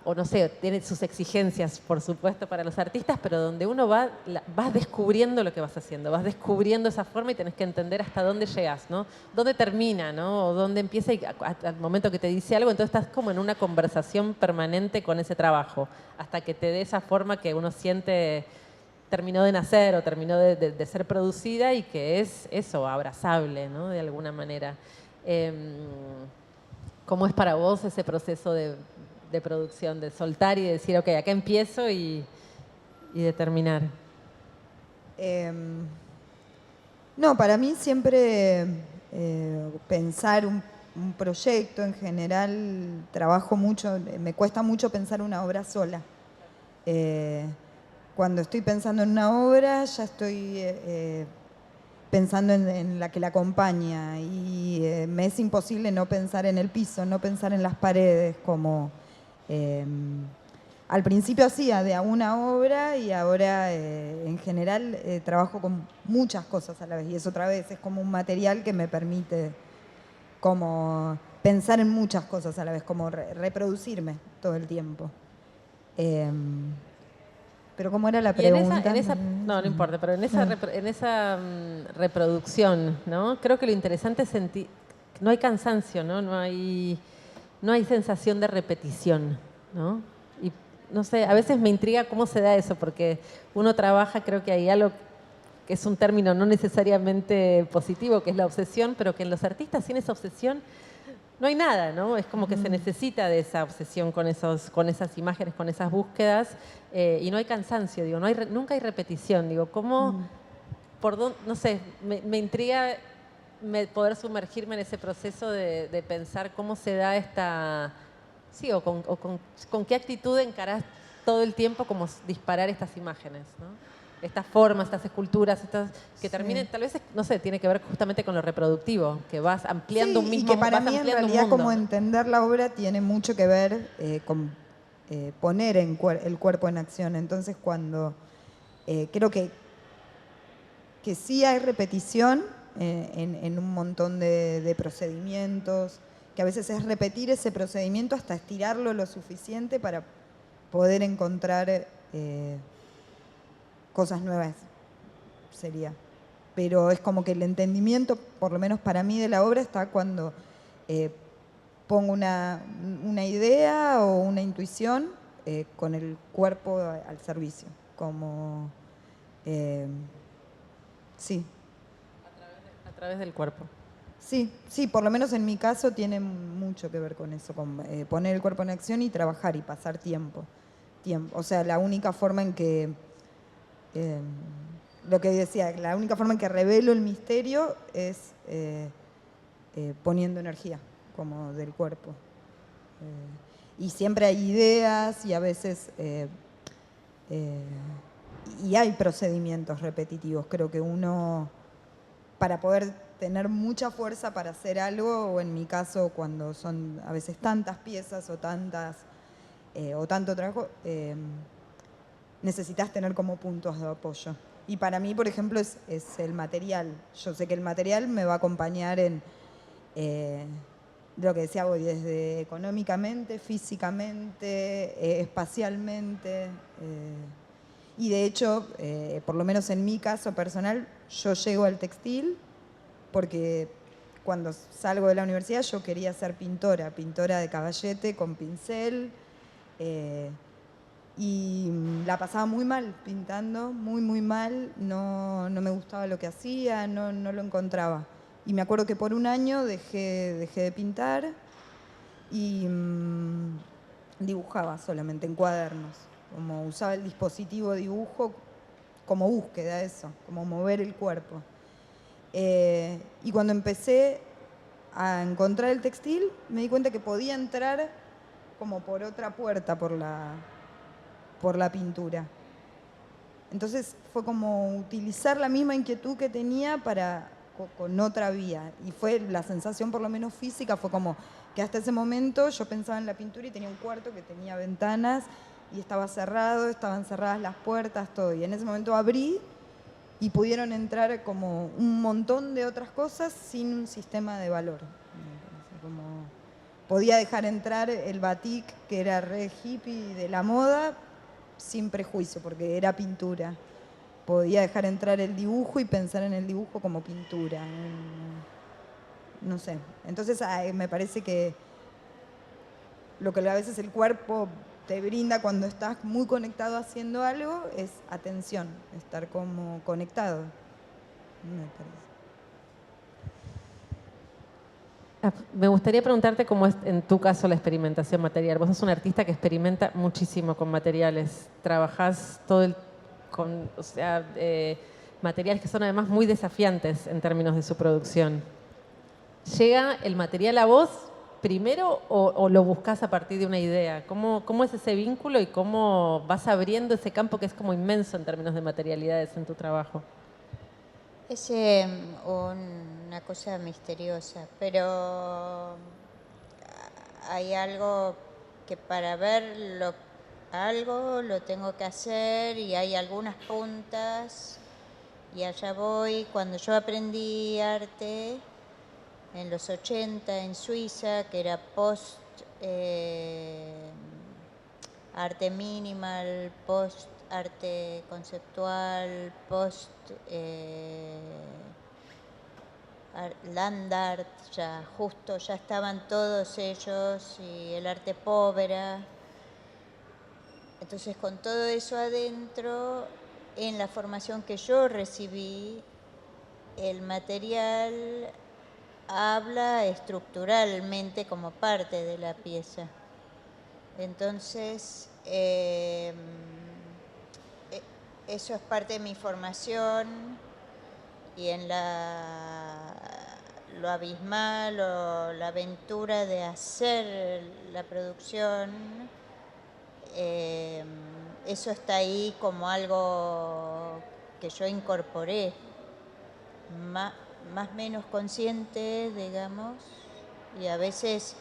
o no sé, tiene sus exigencias, por supuesto, para los artistas, pero donde uno vas descubriendo lo que vas haciendo, vas descubriendo esa forma y tenés que entender hasta dónde llegas, ¿no? Dónde termina, ¿no? O dónde empieza y al momento que te dice algo, entonces estás como en una conversación permanente con ese trabajo, hasta que te dé esa forma que uno siente terminó de nacer o terminó de ser producida y que es eso, abrazable, ¿no? De alguna manera. ¿Cómo es para vos ese proceso de producción, de soltar y de decir, ok, acá empiezo y de terminar? No, para mí siempre pensar un proyecto en general, trabajo mucho, me cuesta mucho pensar una obra sola. Cuando estoy pensando en una obra, ya estoy pensando en la que la acompaña y me es imposible no pensar en el piso, no pensar en las paredes, como al principio hacía de a una obra y ahora en general trabajo con muchas cosas a la vez y eso otra vez es como un material que me permite como pensar en muchas cosas a la vez, como reproducirme todo el tiempo. Pero ¿cómo era la Y en pregunta? no importa, pero en esa reproducción, ¿no? Creo que lo interesante es sentir, no hay cansancio, ¿no? No hay sensación de repetición, ¿no? Y no sé, a veces me intriga cómo se da eso, porque uno trabaja, creo que hay algo que es un término no necesariamente positivo, que es la obsesión, pero que en los artistas sin esa obsesión no hay nada, ¿no? Es como que se necesita de esa obsesión con esas imágenes, con esas búsquedas, y no hay cansancio, digo, nunca hay repetición, digo, ¿cómo, no sé, me intriga poder sumergirme en ese proceso de pensar cómo se da esta, sí, o con qué actitud encarás todo el tiempo como disparar estas imágenes, ¿no? Estas formas, estas esculturas, que terminen, tal vez, no sé, tiene que ver justamente con lo reproductivo, que vas ampliando Sí, un mismo, y que para vas mí en ampliando un realidad mundo, como ¿no? entender la obra tiene mucho que ver con poner el cuerpo en acción. Entonces cuando creo que sí hay repetición en un montón de procedimientos, que a veces es repetir ese procedimiento hasta estirarlo lo suficiente para poder encontrar cosas nuevas, sería. Pero es como que el entendimiento, por lo menos para mí, de la obra está cuando pongo una idea o una intuición con el cuerpo al servicio. Como, sí. través del cuerpo. Sí, sí, por lo menos en mi caso tiene mucho que ver con eso, con poner el cuerpo en acción y trabajar y pasar tiempo. O sea, la única forma en que, eh, lo que decía, la única forma en que revelo el misterio es poniendo energía, como del cuerpo. Y siempre hay ideas y a veces, y hay procedimientos repetitivos. Creo que uno, para poder tener mucha fuerza para hacer algo, o en mi caso cuando son a veces tantas piezas o tanto trabajo, necesitas tener como puntos de apoyo. Y para mí, por ejemplo, es el material. Yo sé que el material me va a acompañar en lo que decía hoy, desde económicamente, físicamente, espacialmente. Y de hecho, por lo menos en mi caso personal, yo llego al textil porque cuando salgo de la universidad yo quería ser pintora de caballete con pincel, y la pasaba muy mal pintando, muy, muy mal, no me gustaba lo que hacía, no lo encontraba. Y me acuerdo que por un año dejé de pintar y dibujaba solamente en cuadernos, como usaba el dispositivo de dibujo como búsqueda, eso, como mover el cuerpo. Y cuando empecé a encontrar el textil, me di cuenta que podía entrar como por otra puerta, por la pintura. Entonces fue como utilizar la misma inquietud que tenía con otra vía. Y fue la sensación, por lo menos física, fue como que hasta ese momento yo pensaba en la pintura y tenía un cuarto que tenía ventanas y estaba cerrado, estaban cerradas las puertas, todo. Y en ese momento abrí y pudieron entrar como un montón de otras cosas sin un sistema de valor. Como podía dejar entrar el batik, que era re hippie de la moda, sin prejuicio, porque era pintura. Podía dejar entrar el dibujo y pensar en el dibujo como pintura. No sé. Entonces me parece que lo que a veces el cuerpo te brinda cuando estás muy conectado haciendo algo es atención, estar como conectado. Me parece. Me gustaría preguntarte cómo es en tu caso la experimentación material. Vos sos un artista que experimenta muchísimo con materiales. Trabajás o sea, materiales que son además muy desafiantes en términos de su producción. ¿Llega el material a vos primero o lo buscas a partir de una idea? ¿Cómo es ese vínculo y cómo vas abriendo ese campo que es como inmenso en términos de materialidades en tu trabajo? Es una cosa misteriosa, pero hay algo que para ver algo lo tengo que hacer y hay algunas puntas y allá voy. Cuando yo aprendí arte en los 80 en Suiza, que era post arte minimal, post arte conceptual, post land art, ya estaban todos ellos, y el arte povera. Entonces, con todo eso adentro, en la formación que yo recibí, el material habla estructuralmente como parte de la pieza. Entonces, eso es parte de mi formación, y en lo abismal o la aventura de hacer la producción, eso está ahí como algo que yo incorporé, más menos consciente, digamos, y a veces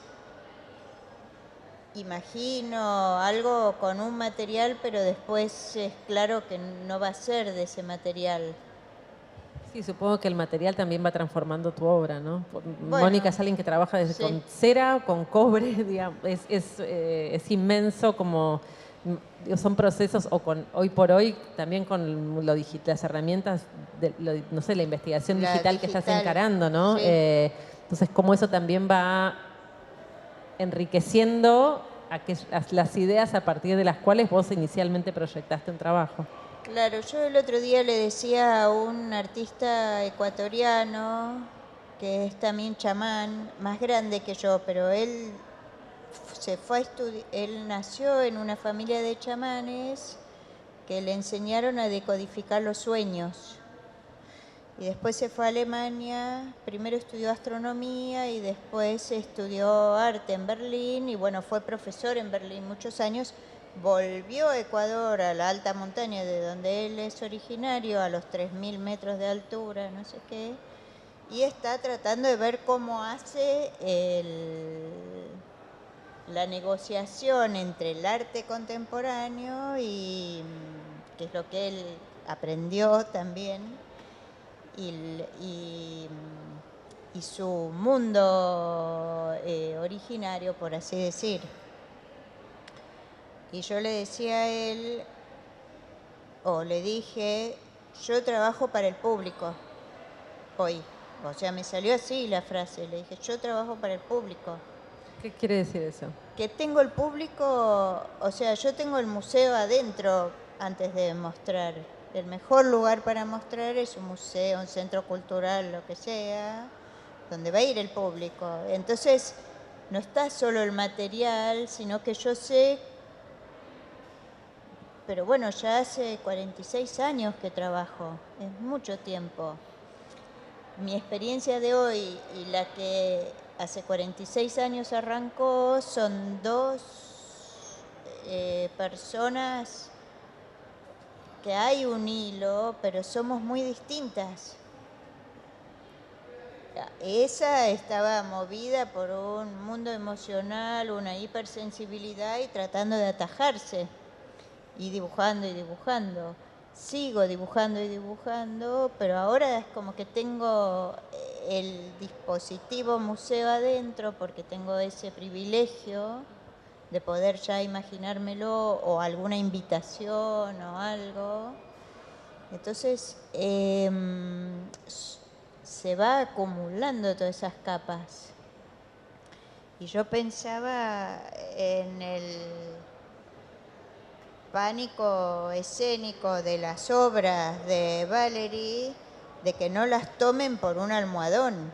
imagino algo con un material, pero después es claro que no va a ser de ese material. Sí, supongo que el material también va transformando tu obra, ¿no? Bueno, Mónica es alguien que trabaja desde sí. con cera, con cobre, digamos, es inmenso como son procesos, hoy por hoy también con las herramientas, no sé, la investigación digital que estás encarando, ¿no? Sí. Entonces, cómo eso también va enriqueciendo las ideas a partir de las cuales vos inicialmente proyectaste un trabajo. Claro, yo el otro día le decía a un artista ecuatoriano que es también chamán, más grande que yo, pero él se fue a estudiar, él nació en una familia de chamanes que le enseñaron a decodificar los sueños. Y después se fue a Alemania, primero estudió astronomía y después estudió arte en Berlín y bueno, fue profesor en Berlín muchos años. Volvió a Ecuador, a la alta montaña de donde él es originario, a los 3.000 metros de altura, no sé qué, y está tratando de ver cómo hace la negociación entre el arte contemporáneo y que es lo que él aprendió también, y su mundo originario, por así decir. Y yo le decía a él, o le dije, yo trabajo para el público hoy. O sea, me salió así la frase, le dije, yo trabajo para el público. ¿Qué quiere decir eso? Que tengo el público, o sea, yo tengo el museo adentro antes de mostrar. El mejor lugar para mostrar es un museo, un centro cultural, lo que sea, donde va a ir el público. Entonces, no está solo el material, sino que yo sé, pero bueno, ya hace 46 años que trabajo, es mucho tiempo. Mi experiencia de hoy y la que hace 46 años arrancó son dos personas que hay un hilo, pero somos muy distintas. Esa estaba movida por un mundo emocional, una hipersensibilidad y tratando de atajarse, y dibujando y dibujando. Sigo dibujando y dibujando, pero ahora es como que tengo el dispositivo museo adentro porque tengo ese privilegio de poder ya imaginármelo o alguna invitación o algo. Entonces se va acumulando todas esas capas. Y yo pensaba en el pánico escénico de las obras de Valery, de que no las tomen por un almohadón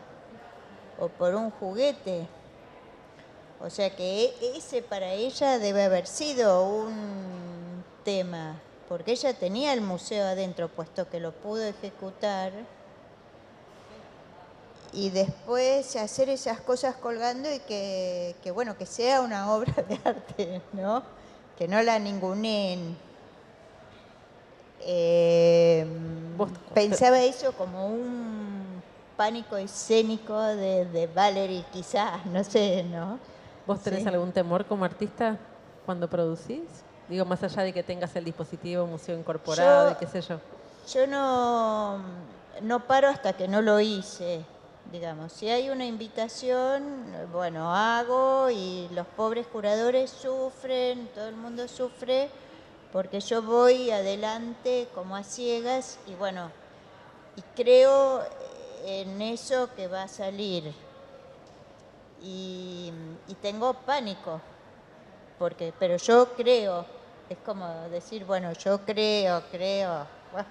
o por un juguete. O sea que ese para ella debe haber sido un tema, porque ella tenía el museo adentro, puesto que lo pudo ejecutar. Y después hacer esas cosas colgando y que bueno, que sea una obra de arte, ¿no? Que no la ninguneen. Pensaba eso como un pánico escénico de Valery, quizás, no sé, ¿no? ¿Vos tenés Sí. algún temor como artista cuando producís? Digo, más allá de que tengas el dispositivo museo incorporado y qué sé yo. Yo no paro hasta que no lo hice, digamos. Si hay una invitación, bueno, hago y los pobres curadores sufren, todo el mundo sufre, porque yo voy adelante como a ciegas y bueno, y creo en eso que va a salir. Y tengo pánico, pero yo creo, es como decir, bueno, yo creo, bueno,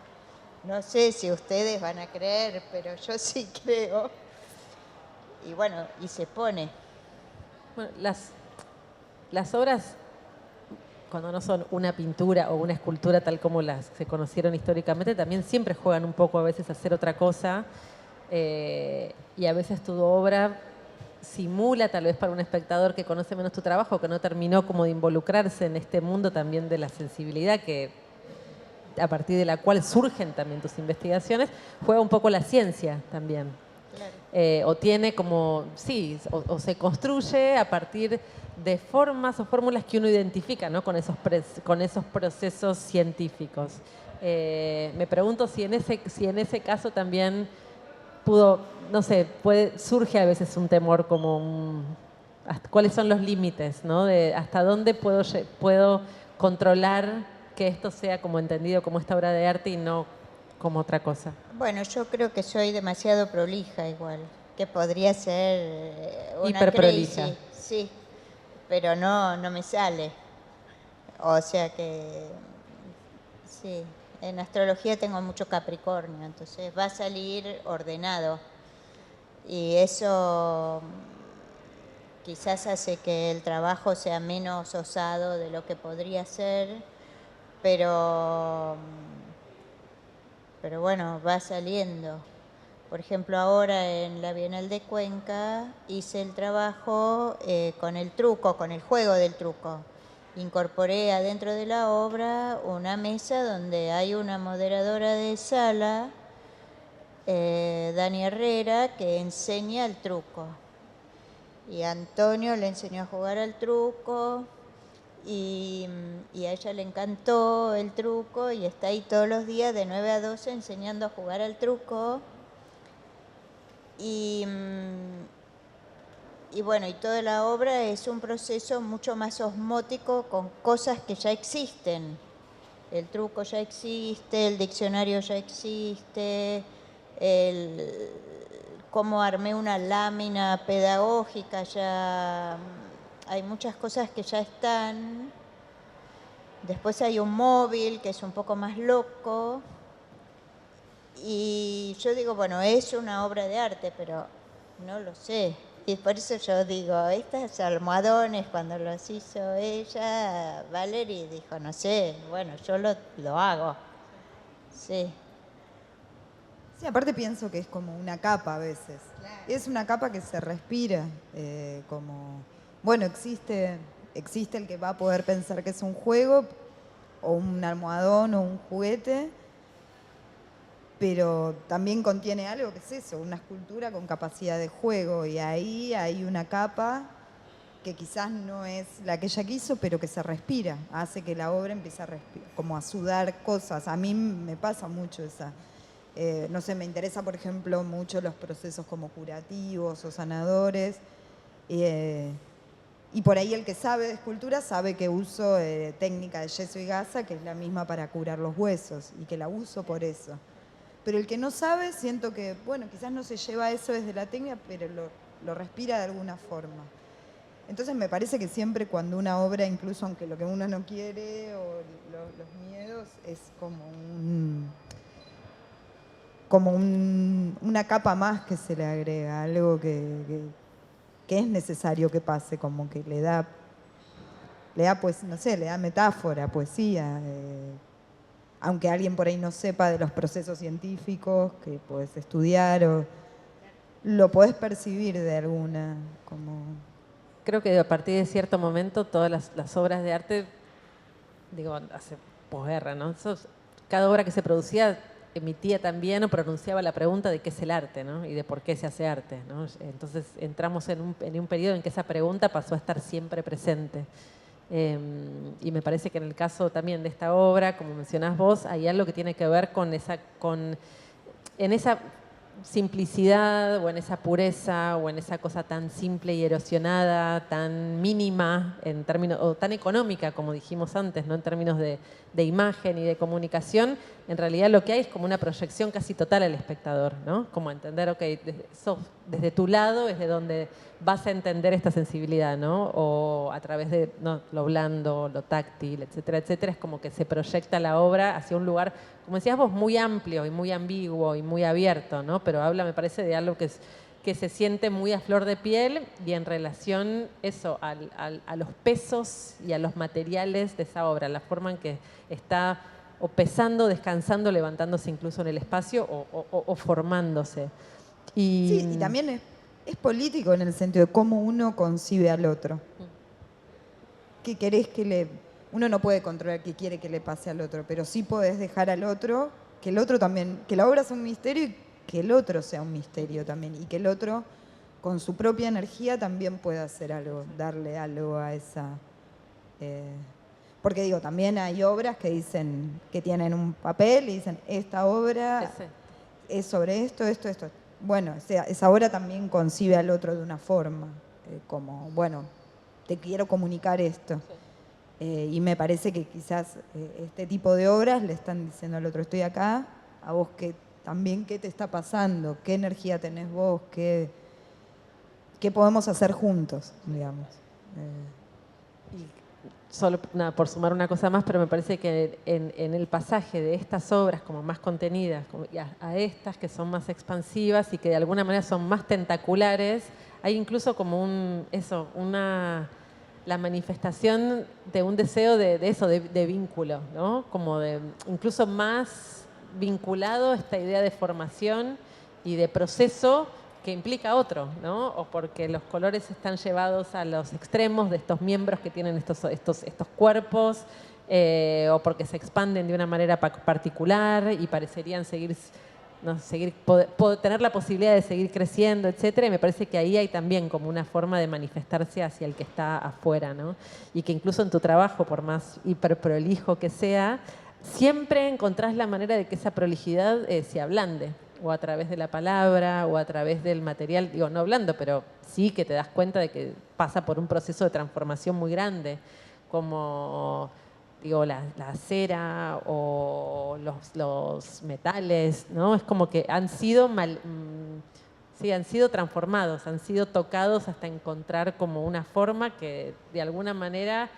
no sé si ustedes van a creer, pero yo sí creo. Y bueno, y se pone. Bueno, las obras, cuando no son una pintura o una escultura tal como las se conocieron históricamente, también siempre juegan un poco a veces a hacer otra cosa. Y a veces tu obra simula, tal vez para un espectador que conoce menos tu trabajo, que no terminó como de involucrarse en este mundo también de la sensibilidad, que a partir de la cual surgen también tus investigaciones, juega un poco la ciencia también. Claro. O tiene como, sí, o se construye a partir de formas o fórmulas que uno identifica, ¿no? con esos procesos científicos. Me pregunto si en ese caso también pudo, no sé, surge a veces un temor como cuáles son los límites, ¿no? De hasta dónde puedo controlar que esto sea como entendido como esta obra de arte y no como otra cosa. Bueno, yo creo que soy demasiado prolija igual, que podría ser una Hiperprolija. crazy, sí, pero no me sale. O sea que, sí, en astrología tengo mucho Capricornio, entonces va a salir ordenado. Y eso quizás hace que el trabajo sea menos osado de lo que podría ser, pero bueno, va saliendo. Por ejemplo, ahora en la Bienal de Cuenca hice el trabajo con el truco, con el juego del truco. Incorporé adentro de la obra una mesa donde hay una moderadora de sala, Dani Herrera, que enseña el truco. Y Antonio le enseñó a jugar al truco y a ella le encantó el truco y está ahí todos los días de 9 a 12 enseñando a jugar al truco. Y bueno, y toda la obra es un proceso mucho más osmótico con cosas que ya existen. El truco ya existe, el diccionario ya existe, cómo armé una lámina pedagógica, ya hay muchas cosas que ya están. Después hay un móvil que es un poco más loco. Y yo digo, bueno, es una obra de arte, pero no lo sé. Y por eso yo digo, estos almohadones, cuando los hizo ella, Valerie dijo, no sé, bueno, yo lo hago. Sí. Sí, aparte pienso que es como una capa a veces. Claro. Es una capa que se respira, como, bueno, existe el que va a poder pensar que es un juego, o un almohadón, o un juguete, pero también contiene algo que es eso, una escultura con capacidad de juego, y ahí hay una capa que quizás no es la que ella quiso, pero que se respira, hace que la obra empiece a respirar, como a sudar cosas. A mí me pasa mucho esa, no sé, me interesa, por ejemplo, mucho los procesos como curativos o sanadores, y por ahí el que sabe de escultura sabe que uso técnica de yeso y gasa, que es la misma para curar los huesos, y que la uso por eso. Pero el que no sabe, siento que, bueno, quizás no se lleva eso desde la técnica, pero lo respira de alguna forma. Entonces me parece que siempre cuando una obra, incluso aunque lo que uno no quiere o los miedos, es como una capa más que se le agrega, algo que es necesario que pase, como que le da pues, no sé, le da metáfora, poesía, aunque alguien por ahí no sepa de los procesos científicos que podés estudiar, o lo podés percibir de alguna, como... Creo que a partir de cierto momento todas las obras de arte, digo, hace posguerra, ¿no? Cada obra que se producía emitía también o pronunciaba la pregunta de qué es el arte, ¿no? Y de por qué se hace arte, ¿no? Entonces entramos en un periodo en que esa pregunta pasó a estar siempre presente. Y me parece que en el caso también de esta obra, como mencionás vos, hay algo que tiene que ver en esa simplicidad o en esa pureza o en esa cosa tan simple y erosionada, tan mínima en términos, o tan económica, como dijimos antes, ¿no? En términos de imagen y de comunicación, en realidad lo que hay es como una proyección casi total al espectador, ¿no? Como entender, ok, desde tu lado es de donde vas a entender esta sensibilidad, ¿no? O a través de lo blando, lo táctil, etcétera, etcétera, es como que se proyecta la obra hacia un lugar, como decías vos, muy amplio y muy ambiguo y muy abierto, ¿no? Pero habla, me parece, de algo que se siente muy a flor de piel y en relación eso, a los pesos y a los materiales de esa obra, la forma en que está o pesando, descansando, levantándose incluso en el espacio o formándose. Sí, y también es político en el sentido de cómo uno concibe al otro. ¿Qué querés uno no puede controlar qué quiere que le pase al otro, pero sí podés dejar al otro, que el otro también, que la obra sea un misterio y que el otro sea un misterio también, y que el otro con su propia energía también pueda hacer algo, darle algo a esa... porque digo, también hay obras que dicen, que tienen un papel y dicen, esta obra es sobre esto. Bueno, esa obra también concibe al otro de una forma, como, bueno, te quiero comunicar esto. Y me parece que quizás este tipo de obras le están diciendo al otro, estoy acá, a vos también qué te está pasando, qué energía tenés vos, qué podemos hacer juntos, digamos. solo nada, por sumar una cosa más, pero me parece que en el pasaje de estas obras como más contenidas a estas que son más expansivas y que de alguna manera son más tentaculares, hay incluso como la manifestación de un deseo de vínculo, ¿no? Como de incluso más vinculado a esta idea de formación y de proceso que implica otro, ¿no? O porque los colores están llevados a los extremos de estos miembros que tienen estos cuerpos, o porque se expanden de una manera particular y parecerían tener la posibilidad de seguir creciendo, etcétera. Y me parece que ahí hay también como una forma de manifestarse hacia el que está afuera, ¿no? Y que incluso en tu trabajo, por más hiperprolijo que sea, siempre encontrás la manera de que esa prolijidad se ablande, o a través de la palabra, o a través del material, digo, no hablando, pero sí que te das cuenta de que pasa por un proceso de transformación muy grande, como digo, la cera o los metales, ¿no? Es como que han sido sí, han sido transformados, han sido tocados hasta encontrar como una forma que de alguna manera,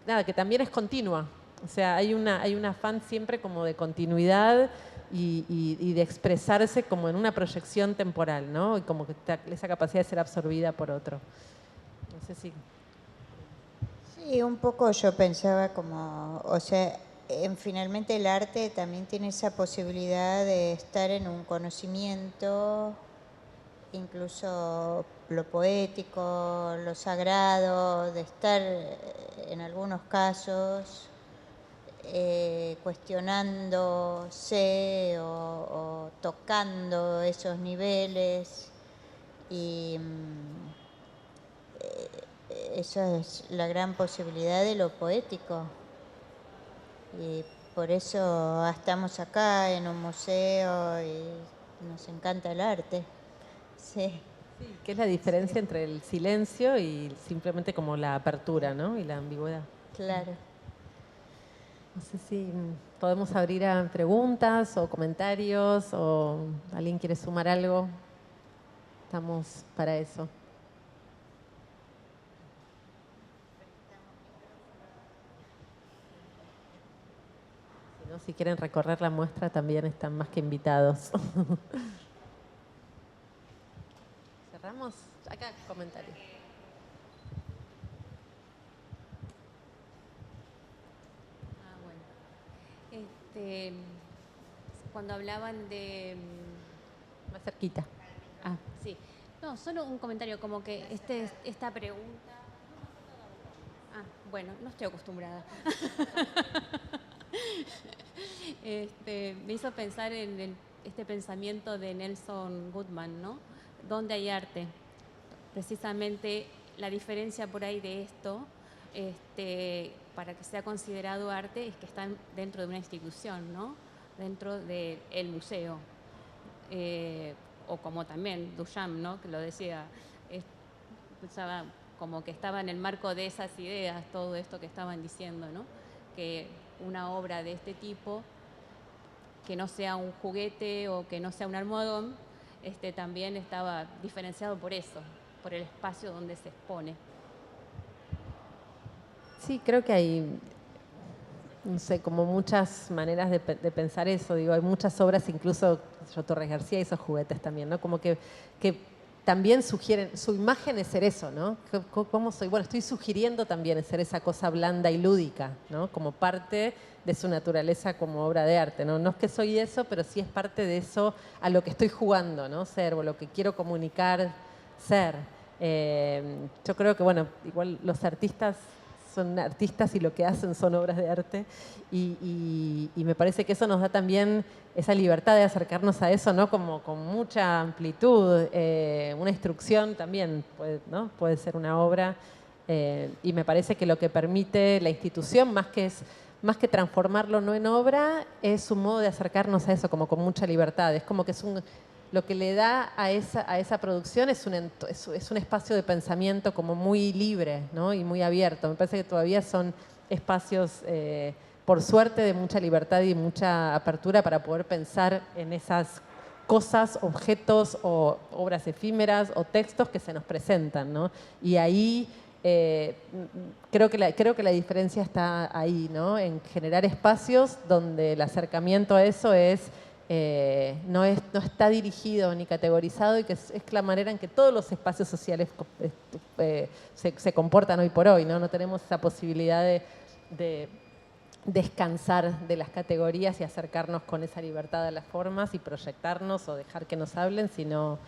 nada, que también es continua. O sea, hay un afán siempre como de continuidad y de expresarse como en una proyección temporal, ¿no? Y como que esa capacidad de ser absorbida por otro. No sé si... Sí, un poco yo pensaba como, o sea, finalmente el arte también tiene esa posibilidad de estar en un conocimiento, incluso lo poético, lo sagrado, de estar en algunos casos cuestionándose o tocando esos niveles y esa es la gran posibilidad de lo poético y por eso estamos acá en un museo y nos encanta el arte. Sí. Sí, ¿qué es la diferencia entre el silencio y simplemente como la apertura, ¿no? Y la ambigüedad? Claro. No sé si podemos abrir a preguntas o comentarios o alguien quiere sumar algo. Estamos para eso. Si no, si quieren recorrer la muestra también están más que invitados. Cerramos. Acá comentarios. Cuando hablaban de... Más cerquita. Ah, sí. No, solo un comentario, como que esta pregunta... Ah, bueno, no estoy acostumbrada. Me hizo pensar en este pensamiento de Nelson Goodman, ¿no? ¿Dónde hay arte? Precisamente la diferencia por ahí de esto, para que sea considerado arte, es que está dentro de una institución, ¿no? Dentro del museo. O como también Duchamp, ¿no? Que lo decía, pensaba como que estaba en el marco de esas ideas, todo esto que estaban diciendo, ¿no? Que una obra de este tipo, que no sea un juguete o que no sea un almohadón, también estaba diferenciado por eso, por el espacio donde se expone. Sí, creo que hay, no sé, como muchas maneras de pensar eso. Digo, hay muchas obras, incluso Torres García hizo juguetes también, ¿no? Como que también sugieren, su imagen es ser eso, ¿no? ¿Cómo soy? Bueno, estoy sugiriendo también ser esa cosa blanda y lúdica, ¿no? Como parte de su naturaleza como obra de arte, ¿no? No es que soy eso, pero sí es parte de eso a lo que estoy jugando, ¿no? Ser, o lo que quiero comunicar, ser. Yo creo que, bueno, igual los artistas son artistas y lo que hacen son obras de arte y me parece que eso nos da también esa libertad de acercarnos a eso, ¿no? Como con mucha amplitud. Una instrucción también ¿no? Puede ser una obra y me parece que lo que permite la institución, más que transformarlo no en obra, es un modo de acercarnos a eso como con mucha libertad. Es como que lo que le da a esa producción es un espacio de pensamiento como muy libre, ¿no? Y muy abierto. Me parece que todavía son espacios, por suerte, de mucha libertad y mucha apertura para poder pensar en esas cosas, objetos o obras efímeras o textos que se nos presentan, ¿no? Y ahí creo que la diferencia está ahí, ¿no? En generar espacios donde el acercamiento a eso no está dirigido ni categorizado, y que es la manera en que todos los espacios sociales se comportan hoy por hoy, ¿no? No tenemos esa posibilidad de descansar de las categorías y acercarnos con esa libertad a las formas y proyectarnos o dejar que nos hablen, sino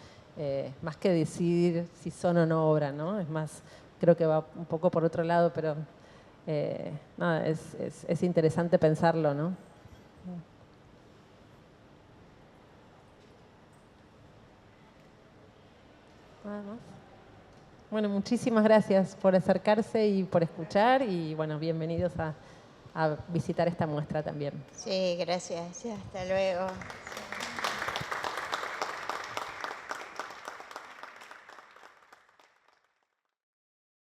más que decidir si son o no obra, ¿no? Es más, creo que va un poco por otro lado, pero nada, es interesante pensarlo, ¿no? Nada más. Bueno, muchísimas gracias por acercarse y por escuchar, y bueno, bienvenidos a visitar esta muestra también. Sí, gracias. Hasta luego.